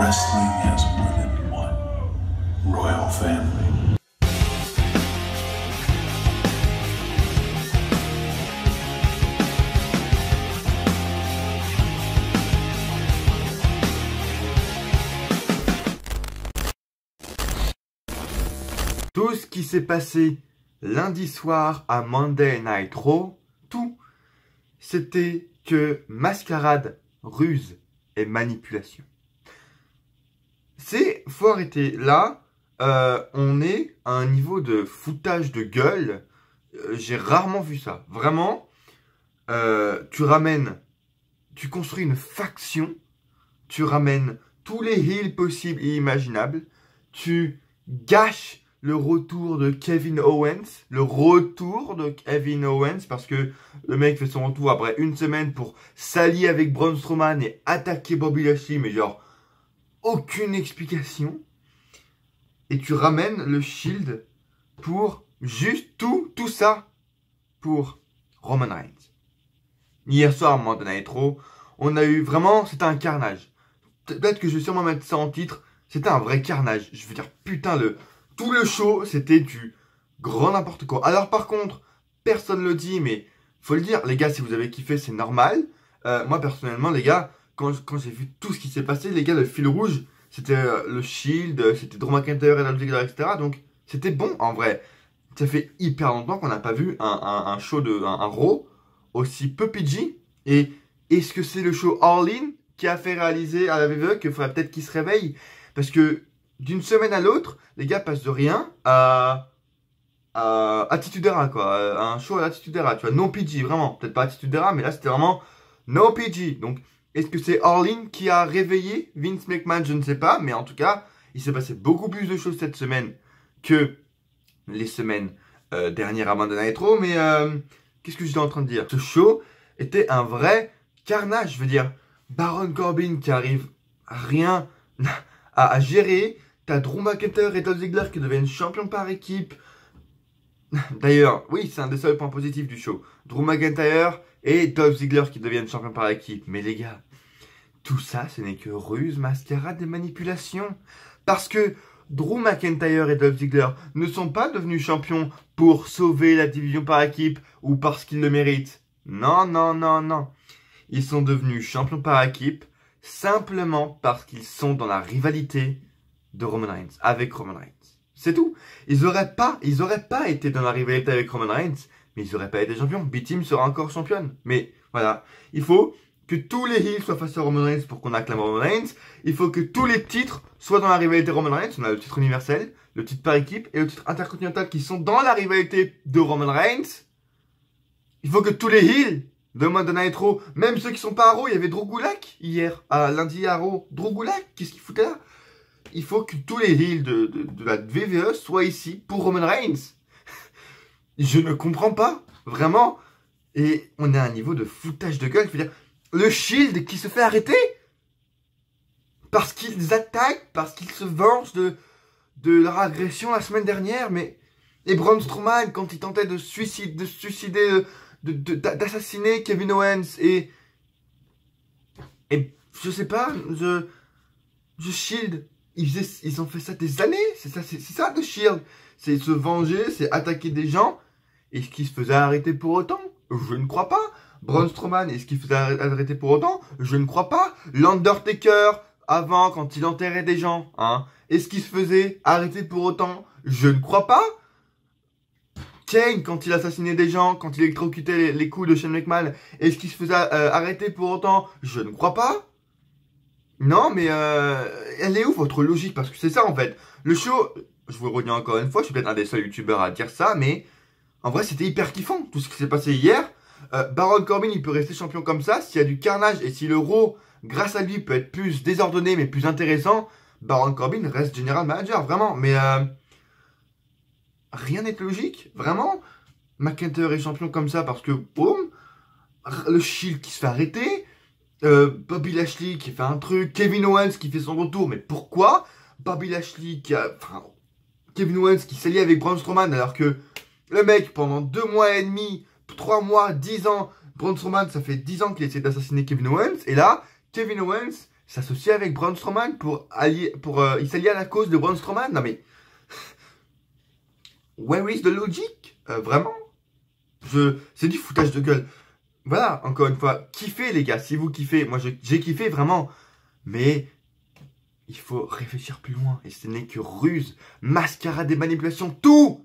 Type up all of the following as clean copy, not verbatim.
Wrestling has more than one royal family. Tout ce qui s'est passé lundi soir à Monday Night Raw, tout, c'était que mascarade, ruse et manipulation. Faut arrêter. Là, on est à un niveau de foutage de gueule. J'ai rarement vu ça. Vraiment, tu construis une faction, tu ramènes tous les heels possibles et imaginables, tu gâches le retour de Kevin Owens, parce que le mec fait son retour après une semaine pour s'allier avec Braun Strowman et attaquer Bobby Lashley, mais genre, aucune explication. Et tu ramènes le Shield pour juste tout ça pour Roman Reigns. Hier soir, à Monday Night Raw, on a eu vraiment, c'était un carnage. Peut-être que je vais sûrement mettre ça en titre, c'était un vrai carnage. Je veux dire, putain, tout le show, c'était du grand n'importe quoi. Alors par contre, personne le dit, mais faut le dire, les gars, si vous avez kiffé, c'est normal. Moi, personnellement, les gars, quand j'ai vu tout ce qui s'est passé, les gars, le fil rouge, c'était le Shield, c'était Drew McIntyre et Dolph Ziggler, etc. Donc, c'était bon, en vrai. Ça fait hyper longtemps qu'on n'a pas vu un show un Raw aussi peu PG. Et est-ce que c'est le show All In qui a fait réaliser à la WWE qu'il faudrait peut-être qu'il se réveille? Parce que d'une semaine à l'autre, les gars passent de rien à Attitude Era, quoi. Un show à Attitude Era, tu vois. No PG, vraiment. Peut-être pas Attitude Era, mais là, c'était vraiment No PG. Donc, est-ce que c'est All In qui a réveillé Vince McMahon? Je ne sais pas. Mais en tout cas, il s'est passé beaucoup plus de choses cette semaine que les semaines dernières à Monday Night Raw. Mais qu'est-ce que j'étais en train de dire? Ce show était un vrai carnage. Je veux dire, Baron Corbin qui arrive à rien à gérer. T'as Drew McIntyre et Dolph Ziggler qui deviennent champions par équipe. D'ailleurs, oui, c'est un des seuls points positifs du show. Drew McIntyre et Dolph Ziggler qui deviennent champions par équipe. Mais les gars, tout ça, ce n'est que ruse, mascarade et manipulation. Parce que Drew McIntyre et Dolph Ziggler ne sont pas devenus champions pour sauver la division par équipe ou parce qu'ils le méritent. Non, non, non, non. Ils sont devenus champions par équipe simplement parce qu'ils sont dans la rivalité de Roman Reigns, avec Roman Reigns. C'est tout. Ils auraient pas été dans la rivalité avec Roman Reigns, mais ils auraient pas été champions. B-Team sera encore championne. Mais voilà, il faut que tous les heels soient face à Roman Reigns pour qu'on acclame Roman Reigns. Il faut que tous les titres soient dans la rivalité Roman Reigns. On a le titre universel, le titre par équipe et le titre intercontinental qui sont dans la rivalité de Roman Reigns. Il faut que tous les heels de Monday Night Raw, même ceux qui sont pas à Raw, il y avait Drew Gulak hier, lundi à Raw. Drew Gulak, qu'est-ce qu'il foutait là? Il faut que tous les heels de la WWE soient ici pour Roman Reigns. Je ne comprends pas, vraiment. Et on est à un niveau de foutage de gueule. Je veux dire, le Shield qui se fait arrêter parce qu'ils attaquent, parce qu'ils se vengent de leur agression la semaine dernière. Mais et Braun Strowman quand il tentait d'assassiner Kevin Owens et je sais pas, Shield, ils ont fait ça des années, c'est ça de Shield, c'est se venger, c'est attaquer des gens. Est-ce qu'ils se faisaient arrêter pour autant? Je ne crois pas. Braun Strowman, est-ce qu'il faisait arrêter pour autant? Je ne crois pas. L'Undertaker, avant, quand il enterrait des gens, hein, est-ce qu'il se faisait arrêter pour autant? Je ne crois pas. Kane, quand il assassinait des gens, quand il électrocutait les coups de Shane McMahon, est-ce qu'il se faisait arrêter pour autant? Je ne crois pas. Non, mais elle est où votre logique? Parce que c'est ça en fait. Le show, je vous le redis encore une fois, je suis peut-être un des seuls youtubeurs à dire ça, mais en vrai c'était hyper kiffant tout ce qui s'est passé hier. Baron Corbin, il peut rester champion comme ça. S'il y a du carnage et si le Raw, grâce à lui, peut être plus désordonné mais plus intéressant, Baron Corbin reste General Manager, vraiment. Mais rien n'est logique, vraiment. McIntyre est champion comme ça parce que, boum, le Shield qui se fait arrêter, Bobby Lashley qui fait un truc, Kevin Owens qui fait son retour, mais pourquoi? Bobby Lashley Kevin Owens qui s'allie avec Braun Strowman alors que le mec, pendant 2 mois et demi, 3 mois, 10 ans, Braun Strowman, ça fait 10 ans qu'il essaie d'assassiner Kevin Owens, et là, Kevin Owens s'associer avec Braun Strowman il s'allie à la cause de Braun Strowman. Non mais, where is the logic? Vraiment? C'est du foutage de gueule. Voilà, encore une fois, kiffez les gars, si vous kiffez, moi j'ai kiffé vraiment, mais il faut réfléchir plus loin, et ce n'est que ruse, mascarade et manipulation, tout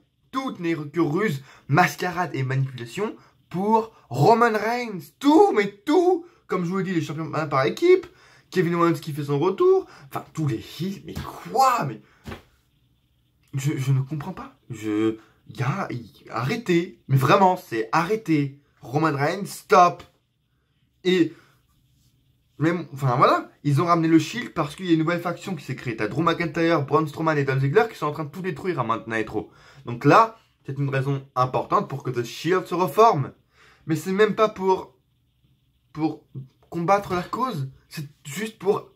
n'est que ruse, mascarade et manipulation pour Roman Reigns, mais tout, comme je vous l'ai dit, les champions par équipe, Kevin Owens qui fait son retour, enfin tous les heels, mais quoi, mais je ne comprends pas, arrêtez, mais vraiment, c'est arrêtez. Roman Reigns, stop. Et même, enfin voilà, ils ont ramené le Shield parce qu'il y a une nouvelle faction qui s'est créée. T'as Drew McIntyre, Braun Strowman et Dolph Ziggler qui sont en train de tout détruire à Monday Night Raw. Donc là, c'est une raison importante pour que The Shield se reforme. Mais c'est même pas pour combattre la cause. C'est juste pour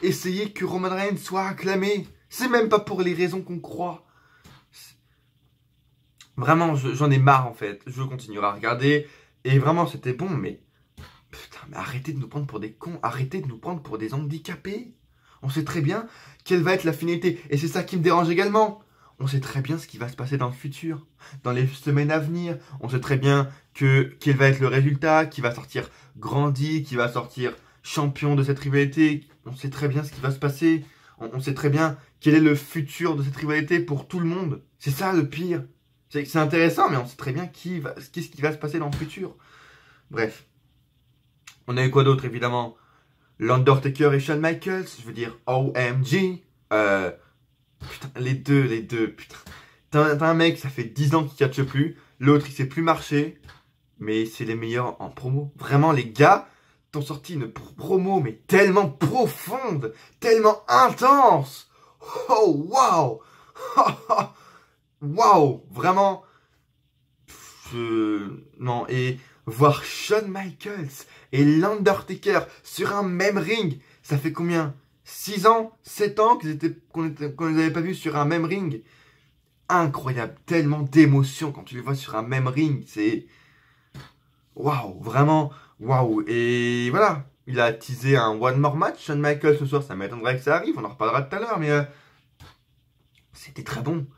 essayer que Roman Reigns soit acclamé. C'est même pas pour les raisons qu'on croit. Vraiment, j'en ai marre en fait. Je continuerai à regarder. Et vraiment, c'était bon, mais... Putain, mais arrêtez de nous prendre pour des cons. Arrêtez de nous prendre pour des handicapés. On sait très bien quelle va être la finalité. Et c'est ça qui me dérange également. On sait très bien ce qui va se passer dans le futur. Dans les semaines à venir. On sait très bien quel va être le résultat. Qui va sortir grandi. Qui va sortir champion de cette rivalité. On sait très bien ce qui va se passer. On sait très bien quel est le futur de cette rivalité pour tout le monde. C'est ça le pire. C'est intéressant, mais on sait très bien qu'est-ce qui va se passer dans le futur. Bref. On a eu quoi d'autre, évidemment? L'Undertaker et Shawn Michaels. Je veux dire, OMG. Putain, les deux, putain. T'as un mec, ça fait 10 ans qu'il catche plus. L'autre, il sait plus marcher. Mais c'est les meilleurs en promo. Vraiment, les gars t'ont sorti une promo, mais tellement profonde. Tellement intense. Oh, waouh. Waouh, vraiment. Non, et voir Shawn Michaels et l'Undertaker sur un même ring, ça fait combien? 6 ans, 7 ans qu'on les avait pas vus sur un même ring. Incroyable, tellement d'émotion quand tu les vois sur un même ring, c'est... Waouh, vraiment, waouh. Et voilà, il a teasé un one more match, Shawn Michaels ce soir, ça m'étonnerait que ça arrive, on en reparlera tout à l'heure, mais... C'était très bon.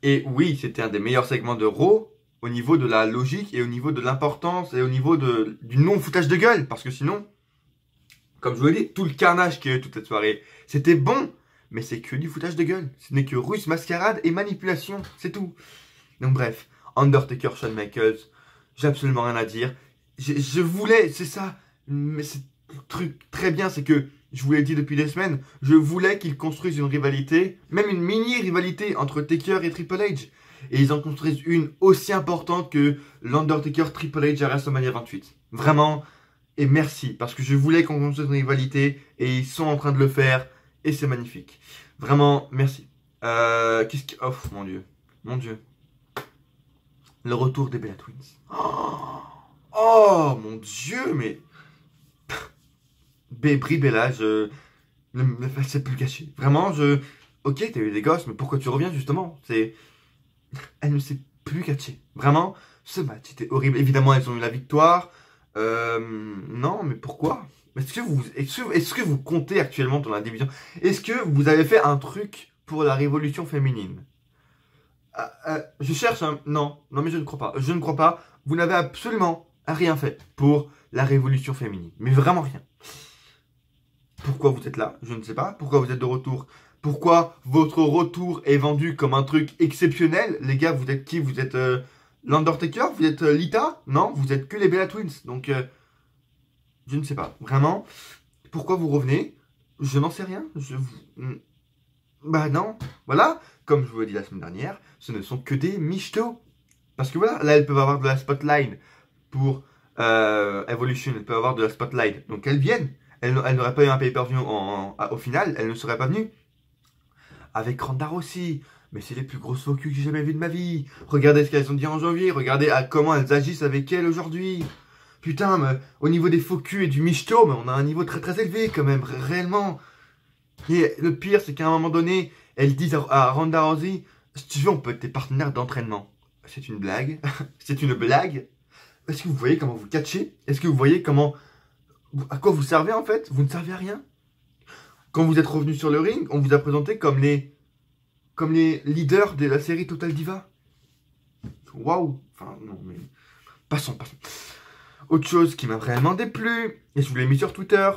Et oui, c'était un des meilleurs segments de Raw au niveau de la logique et au niveau de l'importance et au niveau du non-foutage de gueule. Parce que sinon, comme je vous l'ai dit, tout le carnage qu'il y a eu toute cette soirée, c'était bon, mais c'est que du foutage de gueule. Ce n'est que ruse, mascarade et manipulation, c'est tout. Donc bref, Undertaker, Shawn Michaels, j'ai absolument rien à dire. Je voulais, c'est ça, mais c'est le truc très bien, c'est que je vous l'ai dit depuis des semaines, je voulais qu'ils construisent une rivalité, même une mini-rivalité entre Taker et Triple H. Et ils en construisent une aussi importante que l'Undertaker Triple H à WrestleMania 28. Vraiment, et merci, parce que je voulais qu'on construise une rivalité, et ils sont en train de le faire, et c'est magnifique. Vraiment, merci. Oh, mon Dieu. Mon Dieu. Le retour des Bella Twins. Oh, mon Dieu, mais... Brie Bella, je ne me sais plus cacher. Vraiment, ok, t'as eu des gosses, mais pourquoi tu reviens justement? Elle ne sait plus catcher. Vraiment, ce match était horrible. Évidemment, elles ont eu la victoire. Non, mais pourquoi? Est-ce que vous comptez actuellement dans la division? Est-ce que vous avez fait un truc pour la révolution féminine? Je cherche un... Non, mais je ne crois pas. Je ne crois pas. Vous n'avez absolument rien fait pour la révolution féminine. Mais vraiment rien. Pourquoi vous êtes là? Je ne sais pas. Pourquoi vous êtes de retour? Pourquoi votre retour est vendu comme un truc exceptionnel? Les gars, vous êtes qui? Vous êtes l'Undertaker? Vous êtes Lita? Non, vous êtes que les Bella Twins. Donc, je ne sais pas. Vraiment. Pourquoi vous revenez? Je n'en sais rien. Bah non. Voilà. Comme je vous l'ai dit la semaine dernière, ce ne sont que des michtos. Parce que voilà, là, elles peuvent avoir de la spotlight pour Evolution. Elles peuvent avoir de la spotlight. Donc, elles viennent. Elle n'aurait pas eu un pay-per-view au final, elle ne serait pas venue. Avec Ronda Rousey, mais c'est les plus grosses faux culs que j'ai jamais vues de ma vie. Regardez ce qu'elles ont dit en janvier, regardez comment elles agissent avec elle aujourd'hui. Putain, mais, au niveau des faux culs et du michto, on a un niveau très très élevé quand même, réellement. Et le pire, c'est qu'à un moment donné, elles disent à Ronda Rousey, si tu veux, on peut être tes partenaires d'entraînement. C'est une blague. C'est une blague. Est-ce que vous voyez comment vous catchez? Est-ce que vous voyez comment... À quoi vous servez en fait? Vous ne servez à rien. quand vous êtes revenu sur le ring, on vous a présenté comme les leaders de la série Total Diva. Waouh. Enfin, non, mais... Passons. Autre chose qui m'a vraiment déplu, et je vous l'ai mis sur Twitter,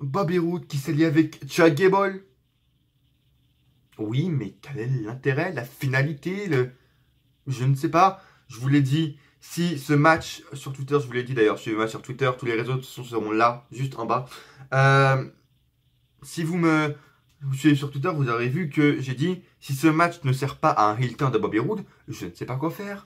Bobby Roode qui s'est lié avec Chad Gable. Oui, mais quel est l'intérêt, la finalité, je ne sais pas. Je vous l'ai dit, si ce match sur Twitter, je vous l'ai dit d'ailleurs, suivez-moi sur Twitter, tous les réseaux seront là, juste en bas. Si vous suivez sur Twitter, vous aurez vu que j'ai dit, si ce match ne sert pas à un heel turn de Bobby Roode, je ne sais pas quoi faire.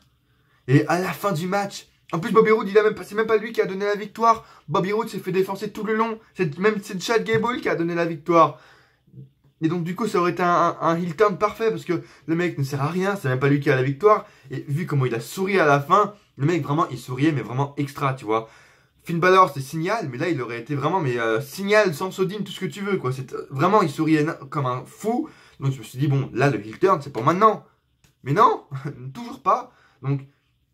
Et à la fin du match, en plus Bobby Roode, c'est même pas lui qui a donné la victoire. Bobby Roode s'est fait défoncer tout le long. C'est Chad Gable qui a donné la victoire. Et donc du coup ça aurait été un heel turn parfait parce que le mec ne sert à rien, c'est même pas lui qui a la victoire. Et vu comment il a souri à la fin, le mec vraiment il souriait mais vraiment extra, tu vois. Finn Balor c'est Signal, mais là il aurait été vraiment Signal, Sansodine, tout ce que tu veux quoi. Vraiment il souriait comme un fou. Donc je me suis dit bon là le heel turn c'est pour maintenant. Mais non, toujours pas. Donc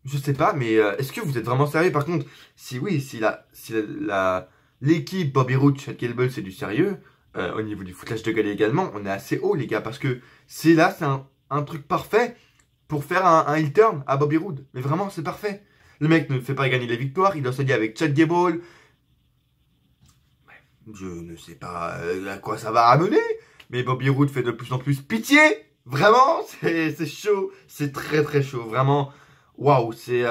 je sais pas, mais est-ce que vous êtes vraiment sérieux? Par contre, si oui, si l'équipe Bobby Roode, Chad Gable c'est du sérieux. Au niveau du foutage de gueule également, on est assez haut les gars, parce que c'est un truc parfait pour faire un heel turn à Bobby Roode. Mais vraiment, c'est parfait. Le mec ne fait pas gagner les victoires, il doit se lier avec Chad Gable. Je ne sais pas à quoi ça va amener, mais Bobby Roode fait de plus en plus pitié. Vraiment, c'est chaud, c'est très très chaud, vraiment. Waouh, j'ai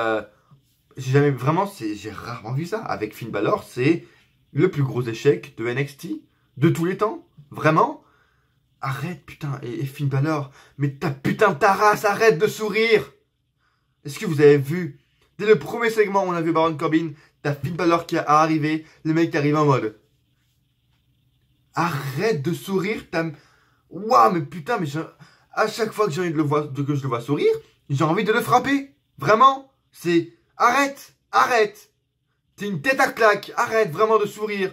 rarement vu ça. Avec Finn Balor, c'est le plus gros échec de NXT. De tous les temps? Vraiment? Arrête, putain, et Finn Balor, mais ta race, arrête de sourire! Est-ce que vous avez vu? Dès le premier segment, on a vu Baron Corbin, t'as Finn Balor qui a arrivé, le mec qui arrive en mode. Arrête de sourire, Waouh, mais putain, mais à chaque fois que j'ai envie que je le vois sourire, j'ai envie de le frapper. Vraiment? Arrête! T'es une tête à claque, arrête vraiment de sourire.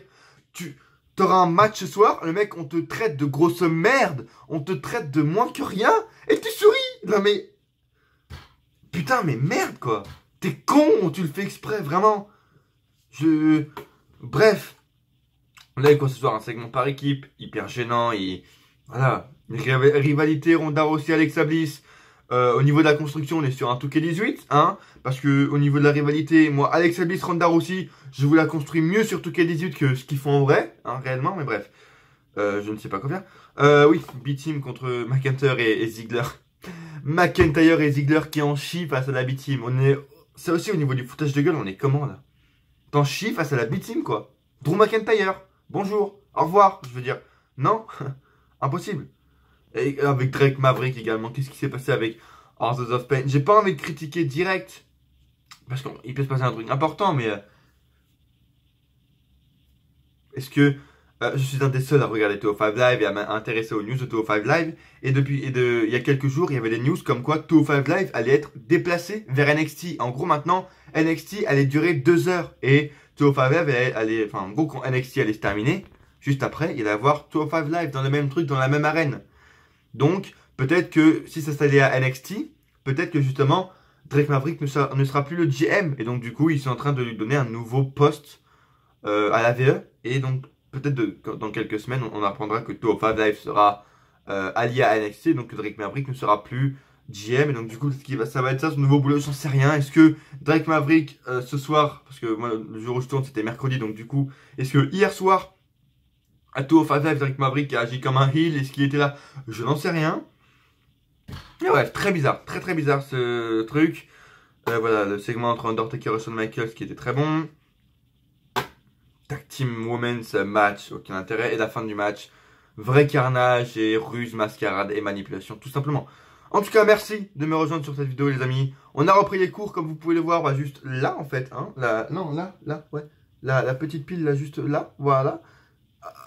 T'auras un match ce soir, le mec, on te traite de grosse merde, on te traite de moins que rien, et tu souris. Non mais... Putain, mais merde, quoi. T'es con, tu le fais exprès, vraiment. Bref. On a eu quoi ce soir? Un segment par équipe, hyper gênant, et... Voilà. Rivalité, Ronda Rousey, Alexa Bliss. Au niveau de la construction, on est sur un 2K18, hein, parce que au niveau de la rivalité, moi, Alexa Bliss, Ronda Rousey, je vous la construis mieux sur 2K18 que ce qu'ils font en vrai, hein, réellement, mais bref, je ne sais pas quoi faire. Oui, B-Team contre McIntyre et Ziggler. McIntyre et Ziggler qui en chient face à la B-Team. C'est aussi au niveau du foutage de gueule, on est comment là? T'en chies face à la B-Team quoi. Drew McIntyre, bonjour, au revoir, je veux dire. Non, impossible. Et avec Drake Maverick également, qu'est-ce qui s'est passé avec Authors of Pain? J'ai pas envie de critiquer direct, parce qu'il peut se passer un truc important, mais... Est-ce que je suis un des seuls à regarder 205 Live et à m'intéresser aux news de 205 Live? Et il y a quelques jours, il y avait des news comme quoi 205 Live allait être déplacé vers NXT. En gros, maintenant, NXT allait durer 2 heures. Et 205 Live allait... Enfin, en gros, quand NXT allait se terminer, juste après, il allait avoir 205 Live dans le même truc, dans la même arène. Donc, peut-être que si ça s'allait à NXT, peut-être que justement, Drake Maverick ne sera plus le GM. Et donc, du coup, ils sont en train de lui donner un nouveau poste à la VE. Et donc, peut-être dans quelques semaines, on apprendra que 205 Live sera allié à NXT. Donc, que Drake Maverick ne sera plus GM. Et donc, du coup, ça va être ça, son nouveau boulot. J'en sais rien. Est-ce que Drake Maverick, ce soir, parce que moi, le jour où je tourne, c'était mercredi. Donc, du coup, est-ce que hier soir, à 205 Live, Drake Maverick a agi comme un heel? Est-ce qu'il était là? Je n'en sais rien. Mais ouais, très bizarre. Très très bizarre ce truc. Voilà, le segment entre Undertaker et Shawn Michaels qui était très bon. Tag Team Women's match, aucun intérêt. Et la fin du match, vrai carnage et ruse, mascarade et manipulation, tout simplement. En tout cas, merci de me rejoindre sur cette vidéo, les amis. On a repris les cours, comme vous pouvez le voir, bah, juste là, en fait. Hein, là, ouais. La petite pile, là, juste là, voilà.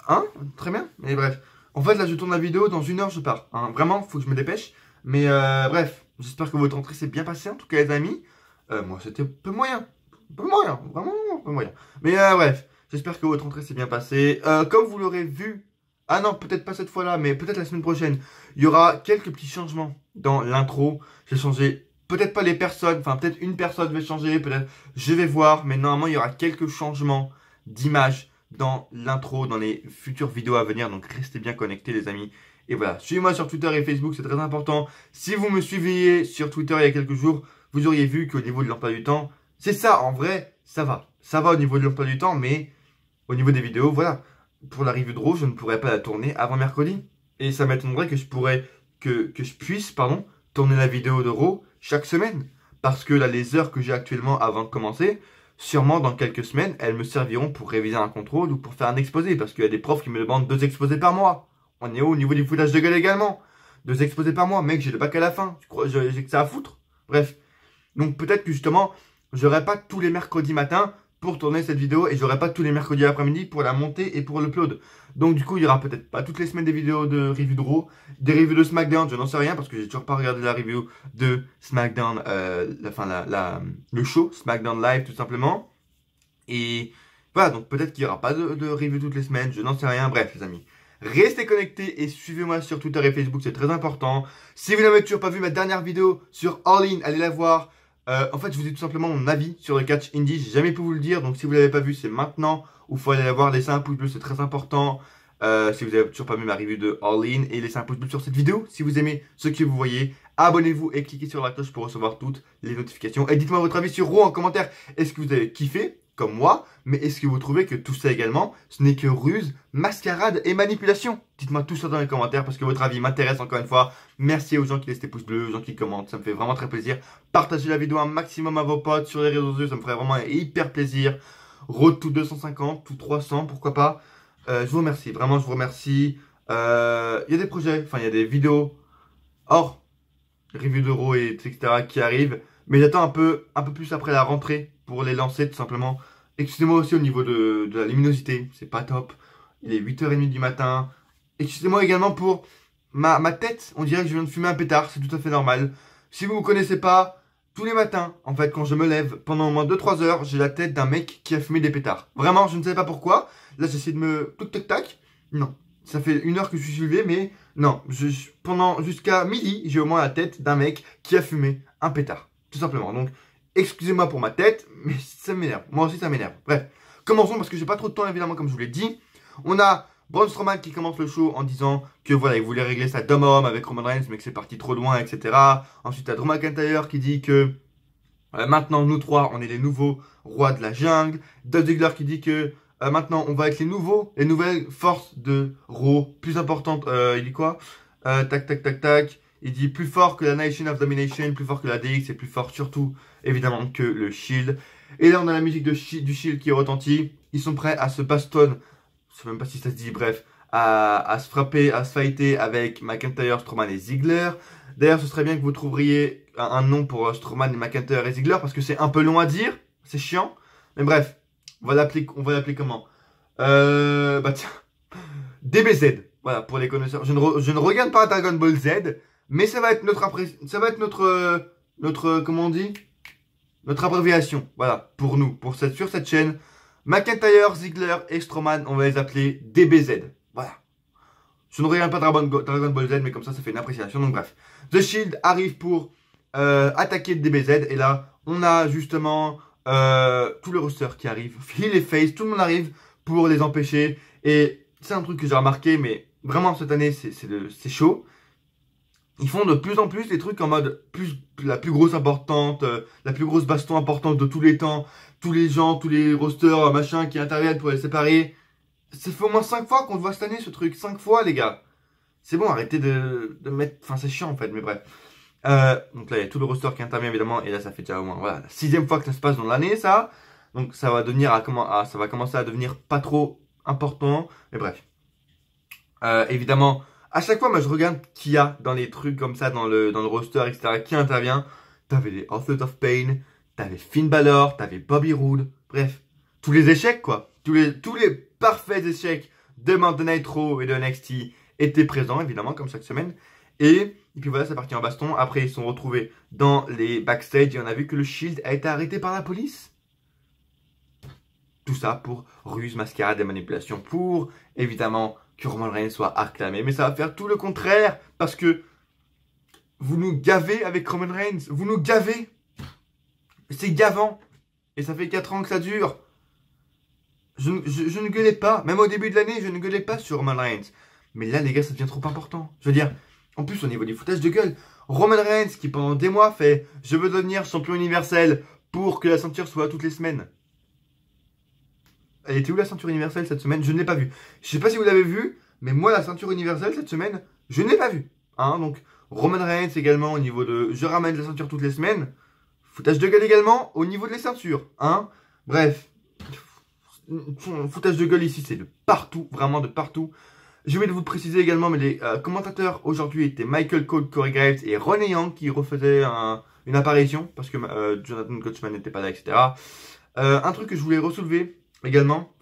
Hein, très bien. Mais bref. En fait, là, je tourne la vidéo, dans 1 heure, je pars. Hein. Vraiment, faut que je me dépêche. Mais bref, j'espère que votre entrée s'est bien passée, en tout cas, les amis. Moi, c'était un peu moyen. Un peu moyen, vraiment un peu moyen. Mais bref. J'espère que votre entrée s'est bien passée. Comme vous l'aurez vu, ah non, peut-être pas cette fois-là, mais peut-être la semaine prochaine, il y aura quelques petits changements dans l'intro. J'ai changé, peut-être pas les personnes, enfin peut-être une personne va changer, peut-être je vais voir, mais normalement il y aura quelques changements d'image dans l'intro, dans les futures vidéos à venir. Donc restez bien connectés les amis. Et voilà, suivez-moi sur Twitter et Facebook, c'est très important. Si vous me suiviez sur Twitter il y a quelques jours, vous auriez vu qu'au niveau de l'emploi du temps, c'est ça, en vrai, ça va. Ça va au niveau de l'emploi du temps, mais au niveau des vidéos, voilà. Pour la review de Raw, je ne pourrais pas la tourner avant mercredi. Et ça m'étonnerait que je puisse, tourner la vidéo de Raw chaque semaine. Parce que là, les heures que j'ai actuellement avant de commencer, sûrement dans quelques semaines, elles me serviront pour réviser un contrôle ou pour faire un exposé. Parce qu'il y a des profs qui me demandent 2 exposés par mois. On est au niveau du foutage de gueule également. 2 exposés par mois. Mec, j'ai le bac à la fin. Tu crois j'ai que ça à foutre? Bref. Donc peut-être que justement, j'aurai pas tous les mercredis matins pour tourner cette vidéo et j'aurai pas tous les mercredis après-midi pour la monter et pour l'upload. Donc du coup, il y aura peut-être pas toutes les semaines des vidéos de review de Raw, des reviews de SmackDown, je n'en sais rien parce que j'ai toujours pas regardé la review de SmackDown, le show SmackDown Live tout simplement. Et voilà, donc peut-être qu'il y aura pas de review toutes les semaines, je n'en sais rien. Bref, les amis. Restez connectés et suivez-moi sur Twitter et Facebook, c'est très important. Si vous n'avez toujours pas vu ma dernière vidéo sur All In, allez la voir. En fait, je vous dis tout simplement mon avis sur le catch indie. J'ai jamais pu vous le dire, donc si vous l'avez pas vu, c'est maintenant où il faut aller la voir. Laissez un pouce bleu, c'est très important. Si vous n'avez toujours pas vu ma review de All In, et laissez un pouce bleu sur cette vidéo si vous aimez ce que vous voyez. Abonnez-vous et cliquez sur la cloche pour recevoir toutes les notifications. Et dites-moi votre avis sur Raw en commentaire. Est-ce que vous avez kiffé comme moi, mais est-ce que vous trouvez que tout ça également, ce n'est que ruse, mascarade et manipulation? Dites-moi tout ça dans les commentaires parce que votre avis m'intéresse encore une fois. Merci aux gens qui laissent des pouces bleus, aux gens qui commentent, ça me fait vraiment très plaisir. Partagez la vidéo un maximum à vos potes sur les réseaux sociaux, ça me ferait vraiment hyper plaisir. Road to 250, tout 300, pourquoi pas. Je vous remercie, vraiment je vous remercie. Il y a des projets, enfin il y a des vidéos hors review d'euros et etc. qui arrivent. Mais j'attends un peu plus après la rentrée pour les lancer tout simplement. Excusez-moi aussi au niveau de la luminosité, c'est pas top. Il est 8h30 du matin. Excusez-moi également pour ma tête, on dirait que je viens de fumer un pétard, c'est tout à fait normal. Si vous ne me connaissez pas, tous les matins, en fait, quand je me lève, pendant au moins 2-3 heures, j'ai la tête d'un mec qui a fumé des pétards. Vraiment, je ne sais pas pourquoi. Là, j'essaie de me... Tac. Non, ça fait 1 heure que je suis levé, mais non. Pendant jusqu'à midi, j'ai au moins la tête d'un mec qui a fumé un pétard. Tout simplement. Donc, excusez-moi pour ma tête, mais ça m'énerve. Moi aussi, ça m'énerve. Bref, commençons parce que j'ai pas trop de temps, évidemment, comme je vous l'ai dit. On a Braun Strowman qui commence le show en disant que voilà, il voulait régler ça d'homme-homme avec Roman Reigns, mais que c'est parti trop loin, etc. Ensuite, t'as Drew McIntyre qui dit que maintenant, nous 3, on est les nouveaux rois de la jungle. Dolph Ziggler qui dit que maintenant, on va être les nouvelles forces de Raw, plus importantes. Il dit quoi? Tac. Il dit plus fort que la Nation of Domination, plus fort que la DX et plus fort surtout, évidemment, que le Shield. Et là, on a la musique du Shield qui retentit. Ils sont prêts à se bastonner. Je sais même pas si ça se dit, bref, à se frapper, à se fighter avec McIntyre, Strowman et Ziggler. D'ailleurs, ce serait bien que vous trouveriez un nom pour Strowman et McIntyre et Ziggler parce que c'est un peu long à dire, c'est chiant. Mais bref, on va l'appeler comment? Tiens, DBZ. Voilà, pour les connaisseurs. Je ne regarde pas Dragon Ball Z, mais ça va être notre comment on dit? Notre abréviation. Voilà, pour nous, sur cette chaîne. McIntyre, Ziggler et Strowman, on va les appeler DBZ. Voilà. Je ne regarde pas Dragon Ball Z, mais comme ça fait une appréciation. Donc bref. The Shield arrive pour attaquer DBZ. Et là, on a justement tout le roster qui arrive. Heel et Face, tout le monde arrive pour les empêcher. Et c'est un truc que j'ai remarqué, mais vraiment cette année, c'est chaud. Ils font de plus en plus des trucs en mode la plus grosse importante, la plus grosse baston importante de tous les temps. Tous les gens, tous les rosters, machin, qui interviennent pour les séparer. Ça fait au moins 5 fois qu'on le voit cette année, ce truc. 5 fois, les gars. C'est bon, arrêtez de mettre... Enfin, c'est chiant, en fait, mais bref. Donc là, il y a tout le roster qui intervient, évidemment. Et là, ça fait déjà au moins, voilà, la 6e fois que ça se passe dans l'année, ça. Donc, ça va ça va commencer à devenir pas trop important. Mais bref. Évidemment, à chaque fois, moi, je regarde qui y a dans les trucs comme ça, dans le roster, etc., qui intervient. T'avais les Authors of Pain, t'avais Finn Balor, t'avais Bobby Roode. Bref, tous les échecs, quoi. Tous les parfaits échecs de Monday Night Raw et de NXT étaient présents, évidemment, comme chaque semaine. Et puis voilà, c'est parti en baston. Après, ils sont retrouvés dans les backstage et on a vu que le Shield a été arrêté par la police. Tout ça pour ruse, mascarade et manipulation. Pour, évidemment, que Roman Reigns soit acclamé. Mais ça va faire tout le contraire. Parce que vous nous gavez avec Roman Reigns. Vous nous gavez. C'est gavant. Et ça fait 4 ans que ça dure. je ne gueulais pas. Même au début de l'année, je ne gueulais pas sur Roman Reigns. Mais là, les gars, ça devient trop important. Je veux dire, en plus, au niveau du foutage de gueule, Roman Reigns, qui pendant des mois fait « Je veux devenir champion universel pour que la ceinture soit toutes les semaines ». Elle était où la ceinture universelle cette semaine? Je ne l'ai pas vue. Je sais pas si vous l'avez vu, mais moi, la ceinture universelle cette semaine, je ne l'ai pas vue. Hein, donc, Roman Reigns également au niveau de « Je ramène la ceinture toutes les semaines ». Foutage de gueule également au niveau de les ceintures. Hein. Bref, foutage de gueule ici, c'est de partout, vraiment de partout. Je vais vous préciser également, mais les commentateurs aujourd'hui étaient Michael Cole, Corey Graves et Ronnie Young qui refaisaient une apparition parce que Jonathan Coachman n'était pas là, etc. Un truc que je voulais ressoulever également,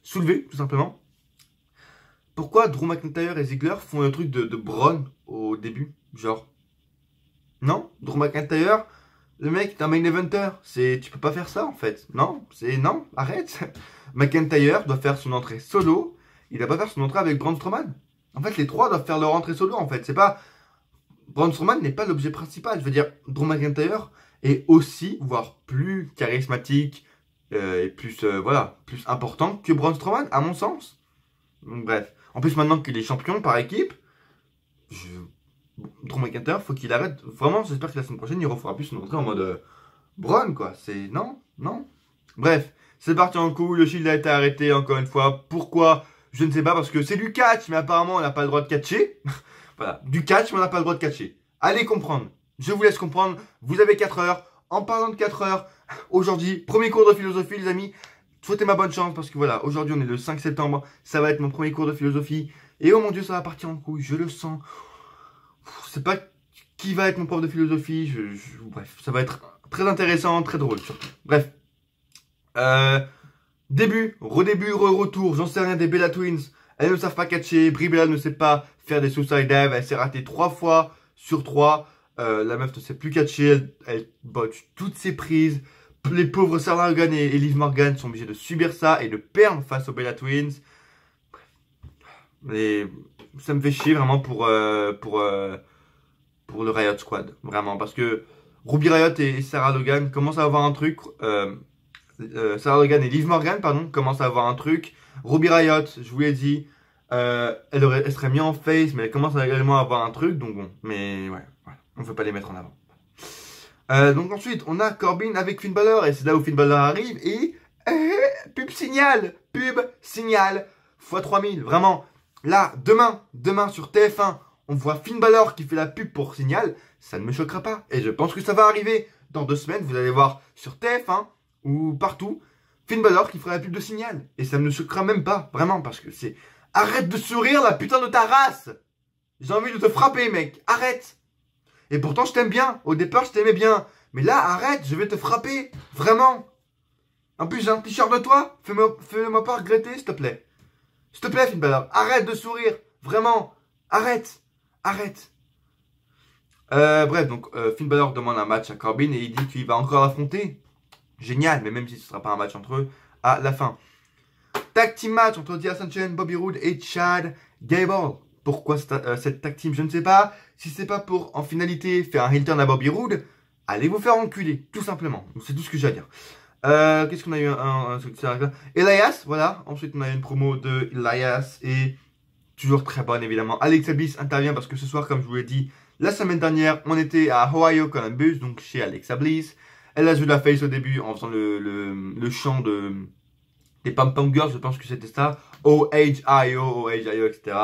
soulever tout simplement. Pourquoi Drew McIntyre et Ziggler font un truc de Braun au début, genre non, Drew McIntyre, le mec est un main eventer, tu peux pas faire ça en fait, non, arrête. McIntyre doit faire son entrée solo. Il va pas faire son entrée avec Braun Strowman. En fait, les trois doivent faire leur entrée solo, en fait. C'est pas... Braun Strowman n'est pas l'objet principal. Je veux dire, Drew McIntyre est aussi, voire plus charismatique et plus, plus important que Braun Strowman, à mon sens. Donc, bref. En plus, maintenant qu'il est champion par équipe, Drew McIntyre, faut qu'il arrête. Vraiment, j'espère que la semaine prochaine, il refera plus son entrée en mode Braun, quoi. C'est... Non. Bref, c'est parti en couille. Le Shield a été arrêté, encore une fois. Pourquoi? Je ne sais pas, parce que c'est du catch, mais apparemment on n'a pas le droit de catcher. Voilà, du catch, mais on n'a pas le droit de catcher. Allez comprendre, je vous laisse comprendre, vous avez 4 heures. En parlant de 4 heures, aujourd'hui, premier cours de philosophie les amis. Souhaitez ma bonne chance, parce que voilà, aujourd'hui on est le 5 septembre, ça va être mon premier cours de philosophie. Et oh mon dieu, ça va partir en couille, je le sens. Je sais pas qui va être mon prof de philosophie, bref, ça va être très intéressant, très drôle surtout. Bref. Début, retour, j'en sais rien des Bella Twins. Elles ne savent pas catcher. Brie Bella ne sait pas faire des suicide dives. Elle s'est ratée 3 fois sur 3. La meuf ne sait plus catcher. Elle botche toutes ses prises. Les pauvres Sarah Logan et Liv Morgan sont obligés de subir ça et de perdre face aux Bella Twins. Et ça me fait chier vraiment pour le Riot Squad. Vraiment. Parce que Ruby Riot et Sarah Logan commencent à avoir un truc. Sarah Logan et Liv Morgan, pardon, commencent à avoir un truc. Ruby Riot, je vous l'ai dit, elle serait mise en face, mais elle commence également à avoir un truc, donc bon, mais ouais, voilà, on ne veut pas les mettre en avant. Donc ensuite, on a Corbin avec Finn Balor, et c'est là où Finn Balor arrive, et pub signal, x 3000, vraiment. Là, demain sur TF1, on voit Finn Balor qui fait la pub pour Signal, ça ne me choquera pas, et je pense que ça va arriver. Dans 2 semaines, vous allez voir sur TF1, ou partout, Finn Balor qui fera la pub de Signal. Et ça ne me choquera même pas, vraiment, parce que c'est... Arrête de sourire, la putain de ta race. J'ai envie de te frapper, mec, arrête. Et pourtant, je t'aime bien, au départ, je t'aimais bien. Mais là, arrête, je vais te frapper, vraiment. En plus, j'ai un t-shirt de toi, fais-moi pas regretter, s'il te plaît. S'il te plaît, Finn Balor, arrête de sourire, vraiment, arrête. Bref, donc, Finn Balor demande un match à Corbin et il dit qu'il va encore l'affronter. Génial, mais même si ce ne sera pas un match entre eux à la fin. Tag team match entre The Ascension, Bobby Roode et Chad Gable. Pourquoi cette tag team? Je ne sais pas. Si c'est pas pour, en finalité, faire un heel turn à Bobby Roode, allez vous faire enculer, tout simplement. C'est tout ce que j'ai à dire. Qu'est-ce qu'on a eu Elias, voilà. Ensuite, on a eu une promo de Elias et toujours très bonne, évidemment. Alexa Bliss intervient parce que ce soir, comme je vous l'ai dit, la semaine dernière, on était à Ohio Columbus, donc chez Alexa Bliss. Elle a joué la face au début en faisant le chant des Pom Pom Girls, je pense que c'était ça. O-H-I-O, etc.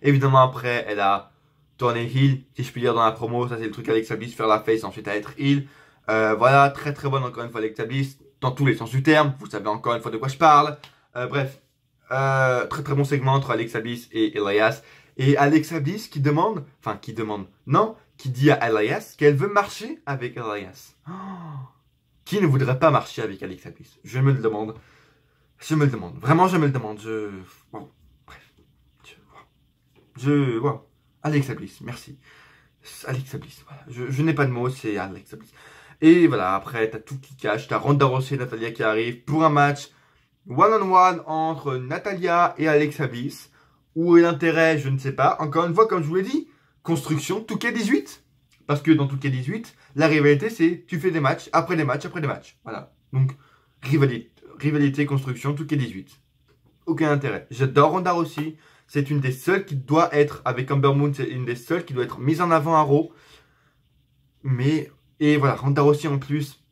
Évidemment, après, elle a tourné heel, si je puis dire, dans la promo. Ça, c'est le truc Alexa Bliss, faire la face, ensuite à être heel. Voilà, très très bonne encore une fois Alexa Bliss, dans tous les sens du terme. Vous savez encore une fois de quoi je parle. Bref, très très bon segment entre Alexa Bliss et Elias. Et Alexa Bliss qui dit à Elias qu'elle veut marcher avec Elias. Qui ne voudrait pas marcher avec Alexa Bliss? Je me le demande. Vraiment, je me le demande. Wow. Bref. Wow. Alexa Bliss, merci. Alexa Bliss, voilà. Je n'ai pas de mots, c'est Alexa Bliss. Et voilà, après, t'as tout qui cache. T'as Ronda Rousey et Natalia qui arrivent pour un match one-on-one entre Natalia et Alexa Bliss. Où est l'intérêt? Je ne sais pas. Encore une fois, comme je vous l'ai dit, construction 2K18. Parce que dans 2K18, la rivalité, c'est tu fais des matchs, après des matchs, après des matchs. Voilà. Donc, rivalité. rivalité, construction, tout qui est 18. Aucun intérêt. J'adore Ronda Rousey. C'est une des seules qui doit être, avec Ember Moon, c'est une des seules qui doit être mise en avant à Raw. Mais, et voilà, Ronda Rousey en plus,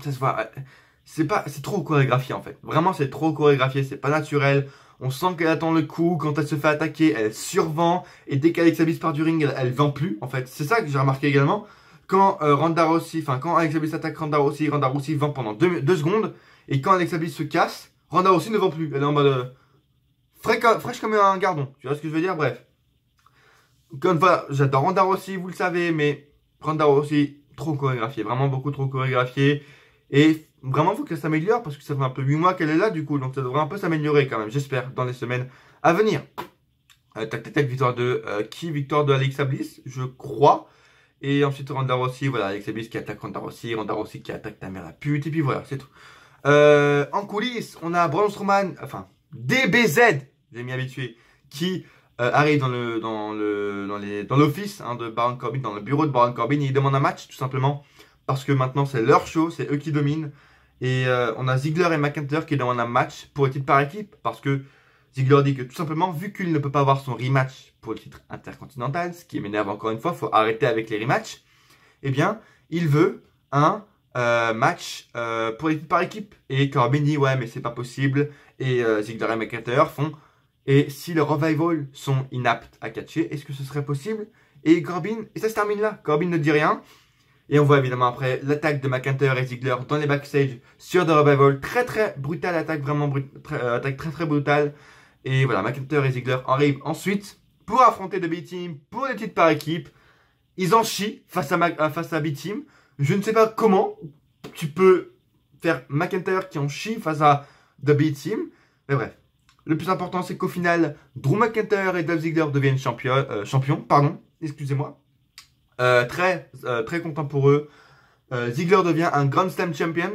ça se voit, c'est trop chorégraphié en fait. Vraiment, c'est trop chorégraphié, c'est pas naturel. On sent qu'elle attend le coup, quand elle se fait attaquer, elle survend. Et dès qu'Alexa Bliss part du ring, elle vend plus, en fait. C'est ça que j'ai remarqué également. Quand quand Alexa Bliss attaque Ronda Rousey vend pendant 2 secondes. Et quand Alexa Bliss se casse, Ronda Rousey ne vend plus. Elle est en mode fraîche comme un gardon. Tu vois ce que je veux dire? Bref. Comme voilà, j'adore Ronda Rousey, vous le savez, mais Ronda Rousey, trop chorégraphié. Vraiment beaucoup trop chorégraphié. Et vraiment, il faut qu'elle s'améliore parce que ça fait un peu 8 mois qu'elle est là, du coup. Donc, ça devrait un peu s'améliorer quand même, j'espère, dans les semaines à venir. Victoire de victoire de Alexa Bliss, je crois. Et ensuite, Ronda Rousey, voilà, Alexa Bliss qui attaque Ronda Rousey qui attaque ta mère la pute. Et puis voilà, c'est tout. En coulisses, on a Braun Strowman, enfin, DBZ, j'ai m'y habitué, qui arrive dans l'office de Baron Corbin, dans le bureau de Baron Corbin, et il demande un match, tout simplement. Parce que maintenant, c'est leur show, c'est eux qui dominent. Et on a Ziggler et McIntyre qui demandent un match pour le titre par équipe. Parce que Ziggler dit que tout simplement, vu qu'il ne peut pas avoir son rematch pour le titre intercontinental, ce qui m'énerve encore une fois, il faut arrêter avec les rematchs. Eh bien, il veut un match pour les titres par équipe. Et Corbin dit, ouais, mais c'est pas possible. Et Ziggler et McIntyre font, et si les Revival sont inaptes à catcher, est-ce que ce serait possible? Et ça se termine là. Corbin ne dit rien. Et on voit évidemment après l'attaque de McIntyre et Ziggler dans les backstage sur The Revival. Très très brutale attaque, vraiment attaque très brutale. Et voilà, McIntyre et Ziggler arrivent ensuite pour affronter The B-Team pour les titres par équipe. Ils en chient face à B-Team. Je ne sais pas comment tu peux faire McIntyre qui en chie face à The B-Team. Mais bref, le plus important c'est qu'au final, Drew McIntyre et Dolph Ziggler deviennent champions. Excusez-moi. Très content pour eux. Ziggler devient un Grand Slam champion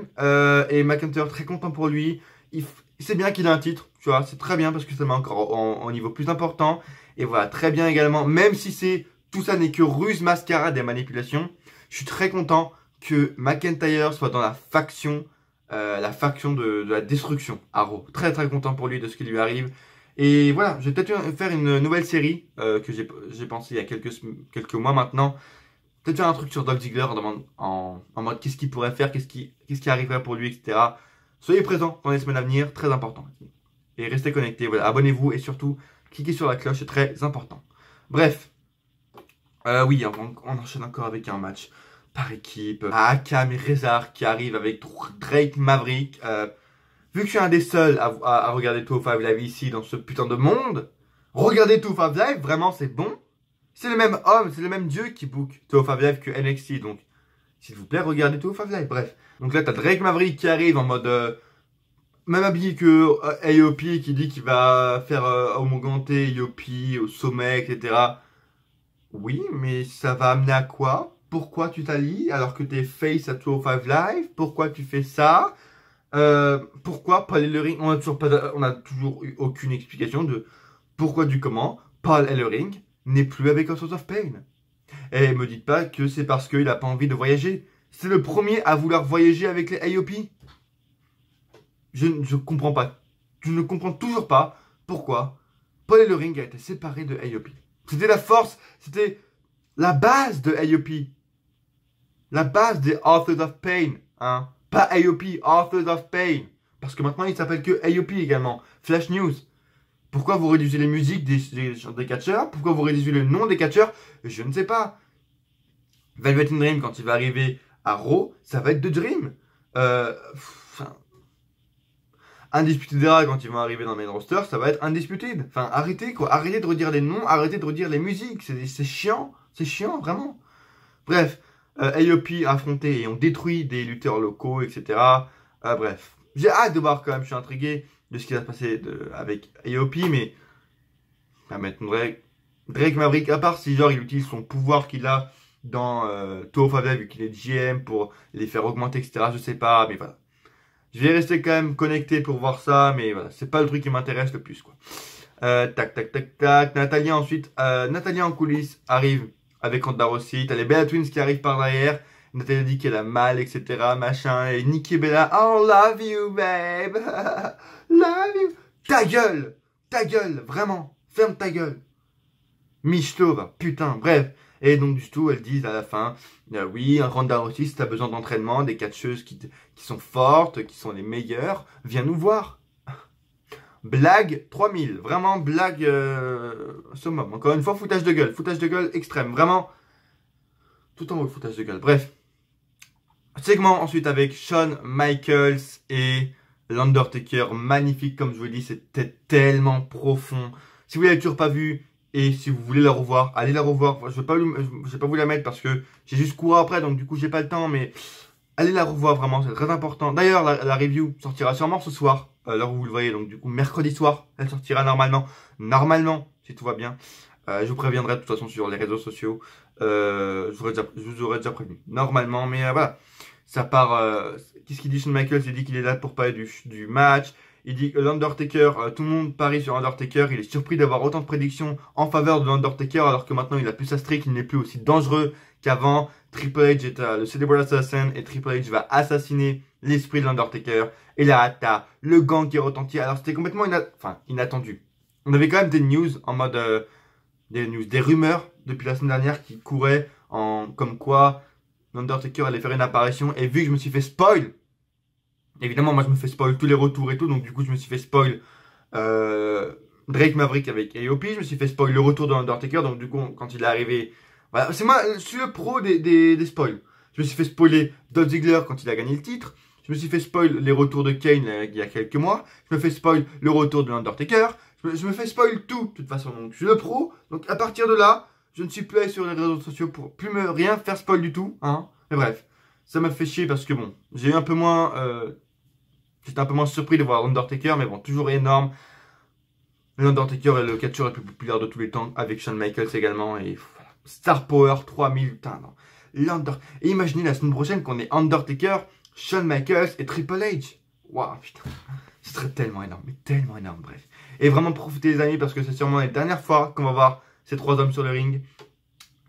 et McIntyre très content pour lui. C'est bien qu'il ait un titre, tu vois, c'est très bien parce que ça met encore au niveau plus important. Et voilà, très bien également, même si tout ça n'est que ruse, mascarade et manipulation, je suis très content que McIntyre soit dans la faction de la destruction à Raw. Très très content pour lui de ce qui lui arrive. Et voilà, je vais peut-être faire une nouvelle série que j'ai pensé il y a quelques mois maintenant. Peut-être faire un truc sur Dolph Ziggler en mode qu'est-ce qu'il pourrait faire, qu'est-ce qui arriverait pour lui, etc. Soyez présents dans les semaines à venir, très important. Et restez connectés, voilà, abonnez-vous et surtout cliquez sur la cloche, c'est très important. Bref, oui, on enchaîne encore avec un match par équipe. Akam et Rezar qui arrivent avec Drake Maverick. Vu que je suis un des seuls à regarder 205 Live ici dans ce putain de monde, regardez 205 Live, vraiment c'est bon. C'est le même homme, c'est le même dieu qui book 205 Live que NXT, donc s'il vous plaît regardez 205 Live, bref. Donc là t'as Drake Maverick qui arrive en mode même habillé que AOP qui dit qu'il va faire augmenter AOP au sommet, etc. Oui, mais ça va amener à quoi? Pourquoi tu t'allies alors que t'es face à 205 Live? Pourquoi tu fais ça? Pourquoi Paul Ellering? On a toujours eu aucune explication de pourquoi du comment Paul Ellering n'est plus avec House of Pain. Et me dites pas que c'est parce qu'il a pas envie de voyager. C'est le premier à vouloir voyager avec les AOP. Je comprends pas. Je ne comprends toujours pas pourquoi Paul Ellering a été séparé de AOP. C'était la force, c'était la base de AOP. La base des Authors of Pain, hein. Pas AOP, Authors of Pain. Parce que maintenant, il s'appelle que AOP également. Flash News. Pourquoi vous réduisez les musiques des catcheurs? Pourquoi vous réduisez le nom des catcheurs? Je ne sais pas. Velvet in Dream, quand il va arriver à Raw, ça va être The Dream. Undisputed Era, quand ils vont arriver dans le main roster, ça va être Undisputed. Enfin, arrêtez quoi. Arrêtez de redire les noms, arrêtez de redire les musiques. C'est chiant. C'est chiant, vraiment. Bref. AOP affronté et ont détruit des lutteurs locaux, etc. Bref, j'ai hâte de voir quand même, je suis intrigué de ce qui va se passer avec AOP, mais maintenant Drake Maverick, à part si genre il utilise son pouvoir qu'il a dans 205 Live vu qu'il est GM pour les faire augmenter, etc. Je sais pas, mais voilà. Je vais rester quand même connecté pour voir ça, mais voilà, c'est pas le truc qui m'intéresse le plus, quoi. Tac. Natalia ensuite, Natalia en coulisses arrive avec Ronda Rousey. T'as les Bella Twins qui arrivent par derrière. Natalia dit qu'elle a mal, etc. Machin. Et Nikki Bella, oh, love you, babe. Love you. Ta gueule, vraiment. Ferme ta gueule. Michto, putain, bref. Et donc, du tout, elles disent à la fin, oui, un Ronda Rousey, si t'as besoin d'entraînement, des catcheuses qui sont fortes, qui sont les meilleures, viens nous voir. Blague 3000, vraiment blague summum. Encore une fois, foutage de gueule extrême, vraiment. Tout en haut, foutage de gueule. Bref. Segment ensuite avec Shawn Michaels et l'Undertaker. Magnifique, comme je vous l'ai dit, c'était tellement profond. Si vous l'avez toujours pas vu et si vous voulez la revoir, allez la revoir. Je vais pas vous la mettre parce que j'ai juste couru après, donc du coup, j'ai pas le temps, mais allez la revoir vraiment, c'est très important. D'ailleurs, la review sortira sûrement ce soir. Là où vous le voyez, donc du coup mercredi soir, elle sortira normalement, si tout va bien. Je vous préviendrai de toute façon sur les réseaux sociaux, je vous aurais déjà prévenu, normalement, mais voilà, ça part, qu'est-ce qu'il dit Shawn Michaels? Il dit qu'il est là pour parler du match, il dit que l'Undertaker, tout le monde parie sur Undertaker, il est surpris d'avoir autant de prédictions en faveur de l'Undertaker, alors que maintenant il a plus sa streak, il n'est plus aussi dangereux qu'avant. Triple H est le Celebrity Assassin et Triple H va assassiner l'esprit de l'Undertaker. Et là, t'as le gant qui est retenti. Alors, c'était complètement inattendu. On avait quand même des news en mode... des rumeurs depuis la semaine dernière qui couraient comme quoi l'Undertaker allait faire une apparition. Et vu que je me suis fait spoil, évidemment, moi je me fais spoil tous les retours et tout. Donc, du coup, je me suis fait spoil Drake Maverick avec AOP. Je me suis fait spoil le retour de l'Undertaker. Donc, du coup, quand il est arrivé... Voilà, c'est moi, je suis le pro des spoils. Je me suis fait spoiler Dolph Ziggler quand il a gagné le titre. Je me suis fait spoil les retours de Kane il y a quelques mois. Je me fais spoil le retour de l'Undertaker. Je me fais spoil tout, de toute façon. Donc, je suis le pro. Donc, à partir de là, je ne suis plus allé sur les réseaux sociaux pour plus me rien faire spoil du tout. Hein. Mais bref, ça m'a fait chier parce que bon, j'ai eu un peu moins... J'étais un peu moins surpris de voir l'Undertaker, mais bon, toujours énorme. L'Undertaker est le catcheur le plus populaire de tous les temps, avec Shawn Michaels également. Et voilà. Star Power 3000, putain, non. Et imaginez la semaine prochaine qu'on est Undertaker, Shawn Michaels et Triple H. Waouh, putain. Ce serait tellement énorme, mais tellement énorme, bref. Et vraiment profitez les amis, parce que c'est sûrement la dernière fois qu'on va voir ces trois hommes sur le ring.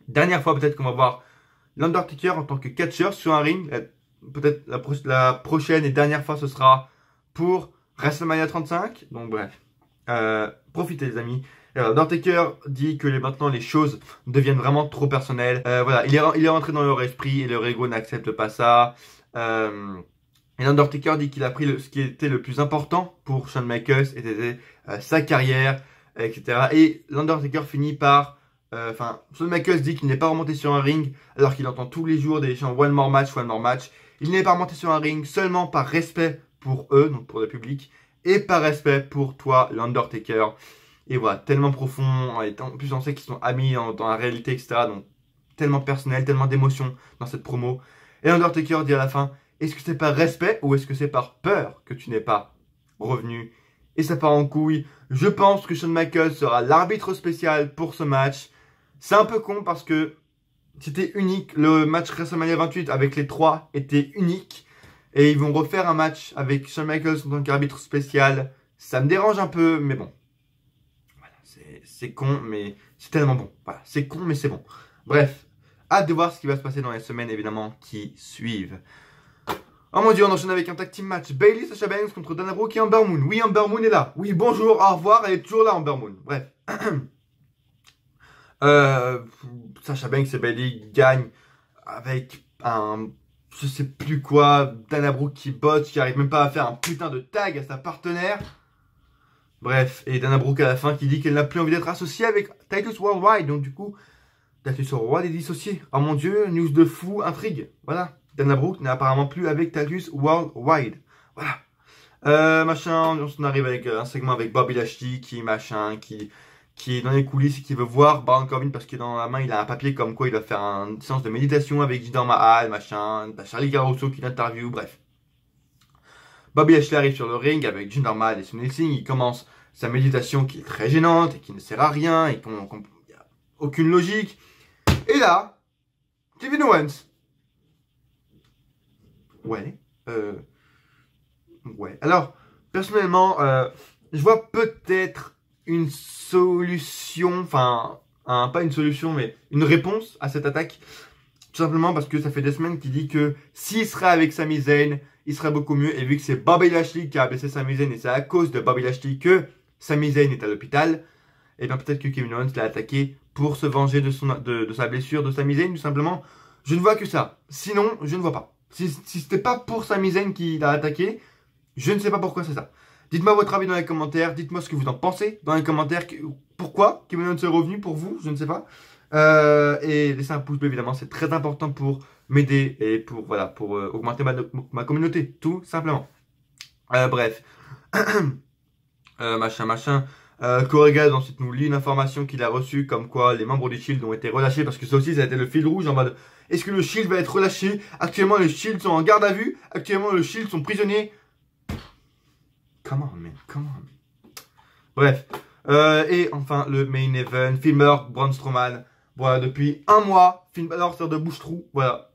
Dernière fois peut-être qu'on va voir l'Undertaker en tant que catcheur sur un ring. Peut-être la prochaine et dernière fois ce sera pour WrestleMania 35. Donc bref, profitez les amis. L'Undertaker dit que maintenant les choses deviennent vraiment trop personnelles. Voilà, il est rentré dans leur esprit et leur ego n'accepte pas ça. Et l'Undertaker dit qu'il a pris ce qui était le plus important pour Shawn Michaels, était sa carrière, etc. Et l'Undertaker finit par... Shawn Michaels dit qu'il n'est pas remonté sur un ring alors qu'il entend tous les jours des chants One more match, One more match. Il n'est pas remonté sur un ring seulement par respect pour eux, donc pour le public, et par respect pour toi, l'Undertaker. Et voilà, tellement profond, et en plus on sait qu'ils sont amis dans la réalité, etc. Donc tellement personnel, tellement d'émotions dans cette promo. Et l'Undertaker dit à la fin, est-ce que c'est par respect ou est-ce que c'est par peur que tu n'es pas revenu? Et ça part en couille. Je pense que Shawn Michaels sera l'arbitre spécial pour ce match. C'est un peu con parce que c'était unique. Le match WrestleMania 28 avec les trois était unique. Et ils vont refaire un match avec Shawn Michaels en tant qu'arbitre spécial. Ça me dérange un peu, mais bon. Voilà, c'est con, mais c'est tellement bon. Voilà, c'est con, mais c'est bon. Bref, hâte de voir ce qui va se passer dans les semaines, évidemment, qui suivent. Oh mon dieu, on enchaîne avec un tag team match. Bayley, Sasha Banks contre Dana Brooke et Ember Moon. Oui, Ember Moon est là. Oui, bonjour, au revoir, elle est toujours là, Ember Moon. Bref. Sasha Banks et Bayley gagnent avec un... je sais plus quoi. Dana Brooke qui botte, qui arrive même pas à faire un putain de tag à sa partenaire. Bref, et Dana Brooke à la fin qui dit qu'elle n'a plus envie d'être associée avec Titus Worldwide. Donc du coup, Titus Worldwide est dissocié. Oh mon dieu, news de fou, intrigue. Voilà. Dana Brooke n'est apparemment plus avec Titus Worldwide. Voilà. Machin, on arrive avec un segment avec Bobby Lashley qui est dans les coulisses et qui veut voir Baron Corbin parce que dans la main il a un papier comme quoi il va faire une séance de méditation avec Jinder Mahal, machin. T'as Charlie Caruso qui l'interview, bref. Bobby Lashley arrive sur le ring avec Jinder Mahal et Sonny Singh. Il commence sa méditation qui est très gênante et qui ne sert à rien et qu'il n'y a aucune logique. Et là, Kevin Owens. Ouais. Ouais. Alors, personnellement, je vois peut-être une solution, enfin, pas une solution, mais une réponse à cette attaque Tout simplement parce que ça fait des semaines qu'il dit que s'il serait avec Sami Zayn, il serait beaucoup mieux. Et vu que c'est Bobby Lashley qui a blessé Sami Zayn et c'est à cause de Bobby Lashley que Sami Zayn est à l'hôpital, et bien peut-être que Kevin Owens l'a attaqué pour se venger de sa blessure de Sami Zayn, tout simplement. Je ne vois que ça. Sinon, je ne vois pas. Si c'était pas pour Sami Zayn qui l'a attaqué, je ne sais pas pourquoi c'est ça. Dites-moi votre avis dans les commentaires. Dites-moi ce que vous en pensez dans les commentaires. Pourquoi Kevin Owens est revenu pour vous? Je ne sais pas. Et laissez un pouce bleu, évidemment. C'est très important pour m'aider et pour, voilà, pour augmenter ma communauté. Tout simplement. Bref. Machin. Corey ensuite nous lit une information qu'il a reçue comme quoi les membres du Shield ont été relâchés parce que ça aussi ça a été le fil rouge en mode est-ce que le Shield va être relâché? Actuellement les Shields sont en garde à vue, actuellement les Shields sont prisonniers. Come on man, come on. Bref, et enfin le main event, Finn Balor, Braun Strowman. Voilà, depuis un mois, Finn Balor sort de bouche-trou, voilà.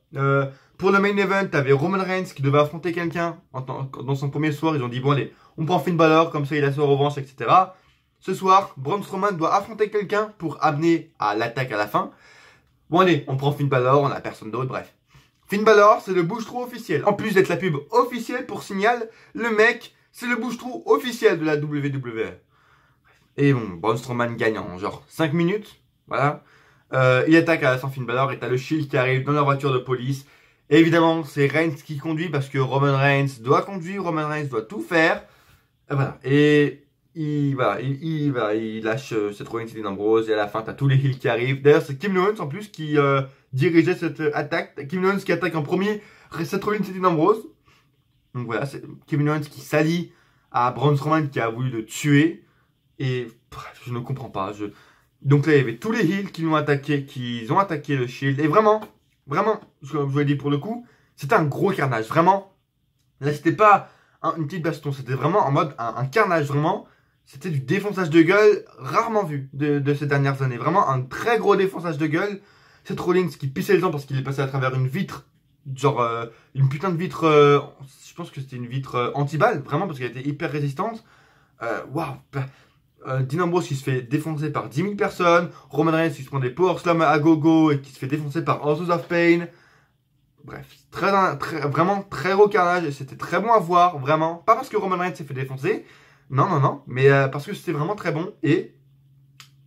Pour le main event, t'avais Roman Reigns qui devait affronter quelqu'un dans son premier soir, ils ont dit bon allez, on prend Finn Balor, comme ça il a sa revanche, etc. Ce soir, Braun Strowman doit affronter quelqu'un pour amener à l'attaque à la fin. Bon allez, on prend Finn Balor, on a personne d'autre, bref. Finn Balor, c'est le bouche-trou officiel. En plus d'être la pub officielle pour Signal, le mec, c'est le bouche-trou officiel de la WWE. Et bon, Braun Strowman gagne en genre 5 minutes, voilà. Il attaque à la fin Finn Balor et t'as le Shield qui arrive dans la voiture de police. Et évidemment, c'est Reigns qui conduit parce que Roman Reigns doit conduire, Roman Reigns doit tout faire. Et voilà, et... Il lâche cette Rollins et Dean Ambrose et à la fin t'as tous les heels qui arrivent. D'ailleurs c'est Kevin Owens en plus qui dirigeait cette attaque. Kevin Owens qui attaque en premier Seth Rollins et Dean Ambrose. Donc voilà, c'est Kevin Owens qui s'allie à Braun Strowman qui a voulu le tuer. Et bref, je ne comprends pas. Donc là il y avait tous les heels qui ont attaqué le Shield. Et vraiment, je vous l'ai dit pour le coup, c'était un gros carnage. Vraiment, là c'était pas une petite baston, c'était vraiment en mode un carnage vraiment. C'était du défonçage de gueule rarement vu de ces dernières années. Vraiment un très gros défonçage de gueule. Seth Rollins qui pissait le temps parce qu'il est passé à travers une vitre. Genre une putain de vitre. Je pense que c'était une vitre anti-balle. Vraiment parce qu'elle était hyper résistante. Waouh. Dean Ambrose qui se fait défoncer par 10 000 personnes. Roman Reigns qui se prend des power slams à gogo et qui se fait défoncer par Authors of Pain. Bref, vraiment très gros carnage. Et c'était très bon à voir. Vraiment. Pas parce que Roman Reigns s'est fait défoncer. Non, mais parce que c'était vraiment très bon et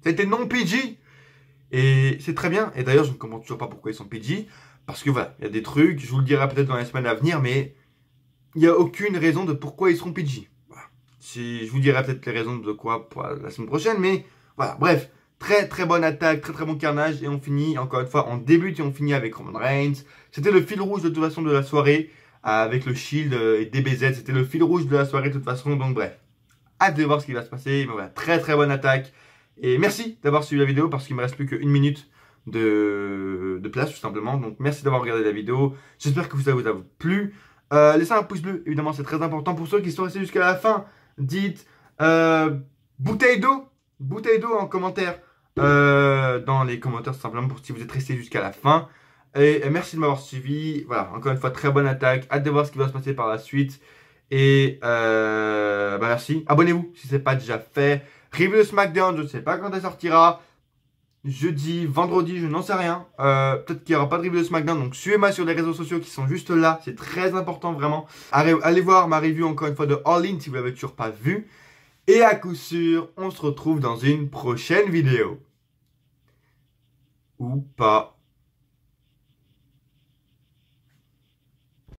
c'était non PG et c'est très bien. Et d'ailleurs, je ne comprends toujours pas pourquoi ils sont PG parce que voilà, il y a des trucs, je vous le dirai peut-être dans les semaines à venir, mais il n'y a aucune raison de pourquoi ils seront PG. Voilà. Je vous dirai peut-être les raisons de quoi pour la semaine prochaine, mais voilà, bref, très bonne attaque, très bon carnage et on finit, encore une fois, on débute et on finit avec Roman Reigns. C'était le fil rouge de toute façon de la soirée avec le Shield et DBZ, c'était le fil rouge de la soirée de toute façon, donc bref. Hâte de voir ce qui va se passer. Mais voilà, très bonne attaque. Et merci d'avoir suivi la vidéo parce qu'il me reste plus qu'une minute de place tout simplement. Donc merci d'avoir regardé la vidéo. J'espère que ça vous a plu. Laissez un pouce bleu, évidemment c'est très important. Pour ceux qui sont restés jusqu'à la fin, dites bouteille d'eau en commentaire. Dans les commentaires tout simplement pour si vous êtes restés jusqu'à la fin. Et merci de m'avoir suivi. Voilà, encore une fois très bonne attaque. Hâte de voir ce qui va se passer par la suite. Et merci, abonnez-vous si ce n'est pas déjà fait. Review de SmackDown, je ne sais pas quand elle sortira. Jeudi, vendredi, je n'en sais rien. Peut-être qu'il n'y aura pas de review de SmackDown. Donc suivez-moi sur les réseaux sociaux qui sont juste là. C'est très important vraiment. Allez voir ma review encore une fois de All In si vous ne l'avez toujours pas vu. Et à coup sûr, on se retrouve dans une prochaine vidéo. Ou pas.